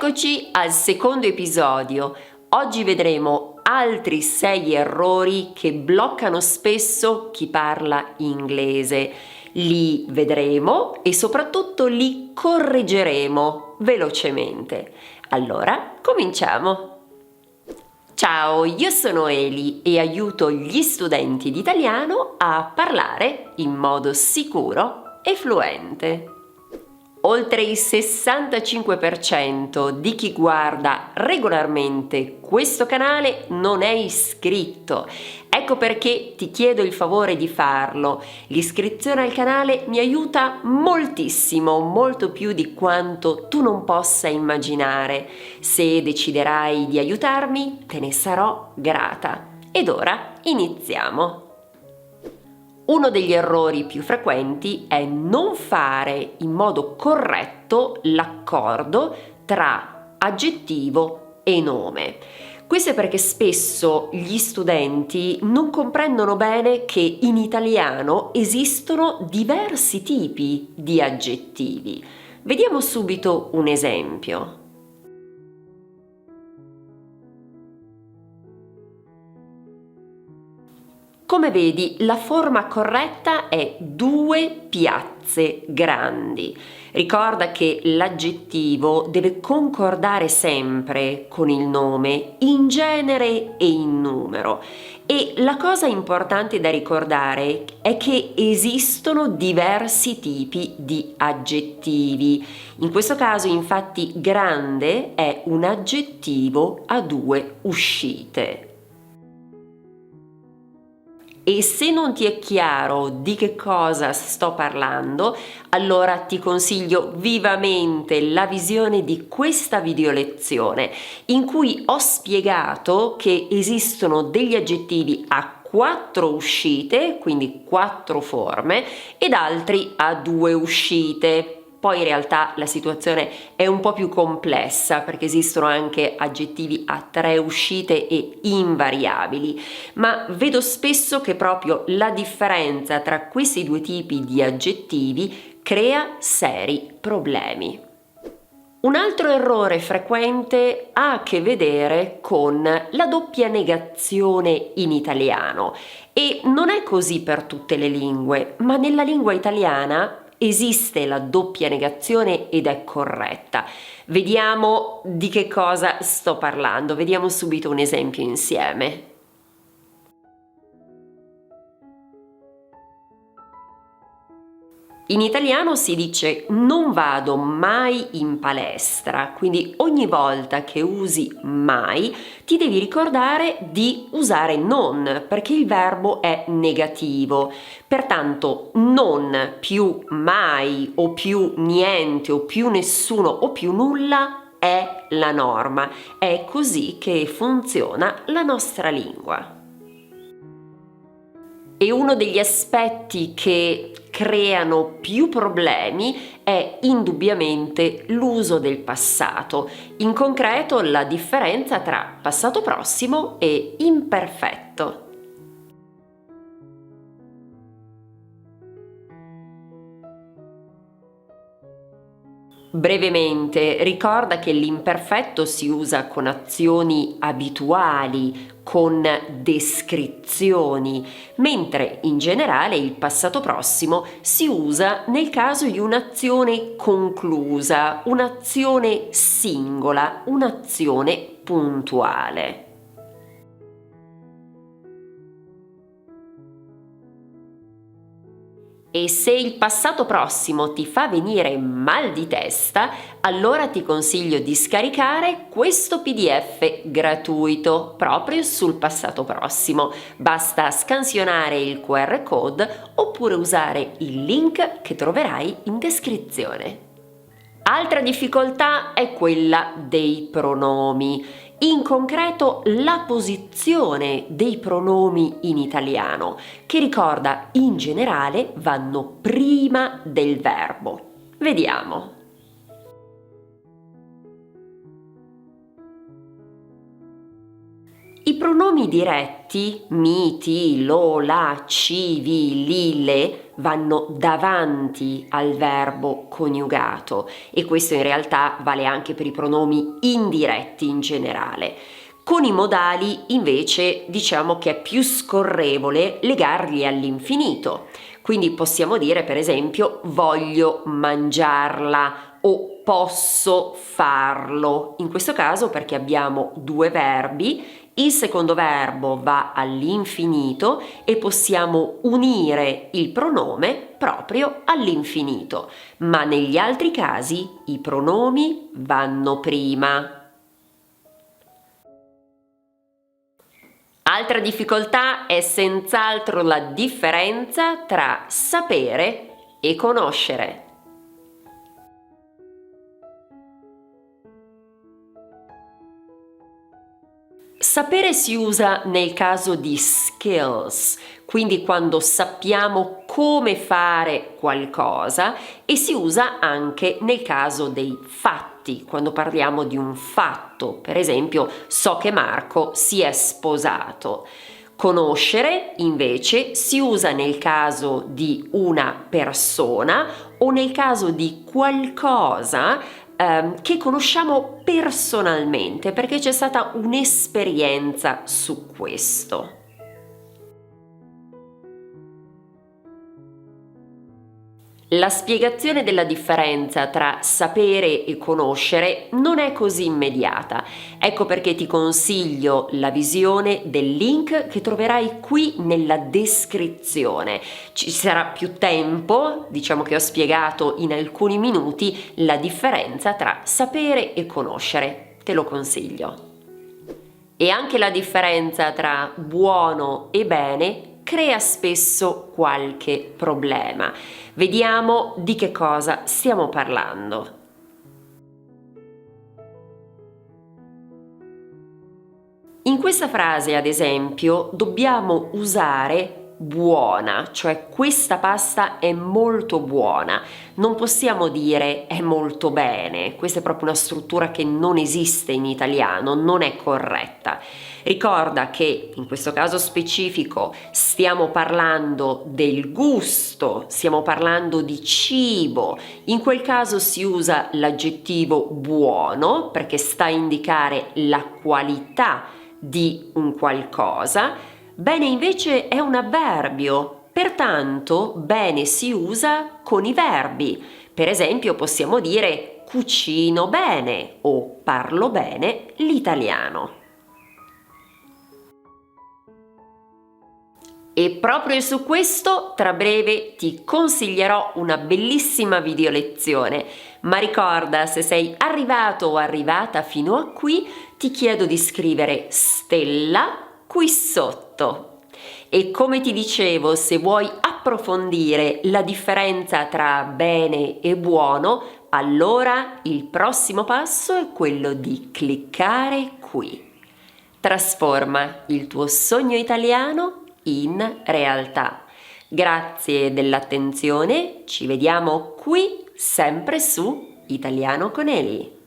Eccoci al secondo episodio. Oggi vedremo altri 6 errori che bloccano spesso chi parla inglese. Li vedremo e soprattutto li correggeremo velocemente. Allora, cominciamo! Ciao, io sono Eli e aiuto gli studenti di italiano a parlare in modo sicuro e fluente. Oltre il 65% di chi guarda regolarmente questo canale non è iscritto. Ecco perché ti chiedo il favore di farlo. L'iscrizione al canale mi aiuta moltissimo, molto più di quanto tu non possa immaginare. Se deciderai di aiutarmi, te ne sarò grata. Ed ora iniziamo. Uno degli errori più frequenti è non fare in modo corretto l'accordo tra aggettivo e nome. Questo è perché spesso gli studenti non comprendono bene che in italiano esistono diversi tipi di aggettivi. Vediamo subito un esempio. Come vedi, la forma corretta è 2 piazze grandi. Ricorda che l'aggettivo deve concordare sempre con il nome, in genere e in numero. E la cosa importante da ricordare è che esistono diversi tipi di aggettivi. In questo caso, infatti, grande è un aggettivo a 2 uscite. E se non ti è chiaro di che cosa sto parlando, allora ti consiglio vivamente la visione di questa video lezione in cui ho spiegato che esistono degli aggettivi a 4 uscite, quindi 4 forme, ed altri a 2 uscite. Poi in realtà la situazione è un po' più complessa perché esistono anche aggettivi a 3 uscite e invariabili, ma vedo spesso che proprio la differenza tra questi 2 tipi di aggettivi crea seri problemi. Un altro errore frequente ha a che vedere con la doppia negazione in italiano e non è così per tutte le lingue, ma nella lingua italiana esiste la doppia negazione ed è corretta. Vediamo di che cosa sto parlando, vediamo subito un esempio insieme. In italiano si dice non vado mai in palestra, quindi ogni volta che usi mai ti devi ricordare di usare non, perché il verbo è negativo. Pertanto non più mai o più niente o più nessuno o più nulla è la norma. È così che funziona la nostra lingua. E uno degli aspetti che creano più problemi è indubbiamente l'uso del passato, in concreto la differenza tra passato prossimo e imperfetto. Brevemente, ricorda che l'imperfetto si usa con azioni abituali, con descrizioni, mentre in generale il passato prossimo si usa nel caso di un'azione conclusa, un'azione singola, un'azione puntuale. E se il passato prossimo ti fa venire mal di testa, allora ti consiglio di scaricare questo PDF gratuito proprio sul passato prossimo. Basta scansionare il QR code oppure usare il link che troverai in descrizione. Altra difficoltà è quella dei pronomi. In concreto la posizione dei pronomi in italiano, che ricorda in generale vanno prima del verbo. Vediamo. I pronomi diretti mi, ti, lo, la, ci, vi, li, le vanno davanti al verbo coniugato e questo in realtà vale anche per i pronomi indiretti in generale. Con i modali invece diciamo che è più scorrevole legarli all'infinito, quindi possiamo dire per esempio voglio mangiarla o posso farlo, in questo caso perché abbiamo due verbi, il secondo verbo va all'infinito e possiamo unire il pronome proprio all'infinito, ma negli altri casi i pronomi vanno prima. Altra difficoltà è senz'altro la differenza tra sapere e conoscere. Sapere si usa nel caso di skills, quindi quando sappiamo come fare qualcosa, e si usa anche nel caso dei fatti, quando parliamo di un fatto. Per esempio, so che Marco si è sposato. Conoscere invece si usa nel caso di una persona o nel caso di qualcosa che conosciamo personalmente perché c'è stata un'esperienza su questo. La spiegazione della differenza tra sapere e conoscere non è così immediata. Ecco perché ti consiglio la visione del link che troverai qui nella descrizione. Ci sarà più tempo, diciamo che ho spiegato in alcuni minuti la differenza tra sapere e conoscere. Te lo consiglio. E anche la differenza tra buono e bene crea spesso qualche problema. Vediamo di che cosa stiamo parlando. In questa frase, ad esempio, dobbiamo usare buona, cioè questa pasta è molto buona. Non possiamo dire è molto bene, questa è proprio una struttura che non esiste in italiano, non è corretta. Ricorda che in questo caso specifico stiamo parlando del gusto, stiamo parlando di cibo. In quel caso si usa l'aggettivo buono perché sta a indicare la qualità di un qualcosa. Bene invece è un avverbio, pertanto bene si usa con i verbi. Per esempio possiamo dire cucino bene o parlo bene l'italiano. E proprio su questo tra breve ti consiglierò una bellissima video lezione, ma ricorda, se sei arrivato o arrivata fino a qui, ti chiedo di scrivere stella qui sotto. E come ti dicevo, se vuoi approfondire la differenza tra bene e buono, allora il prossimo passo è quello di cliccare qui. Trasforma il tuo sogno italiano in realtà. Grazie dell'attenzione, ci vediamo qui sempre su Italiano con Eli.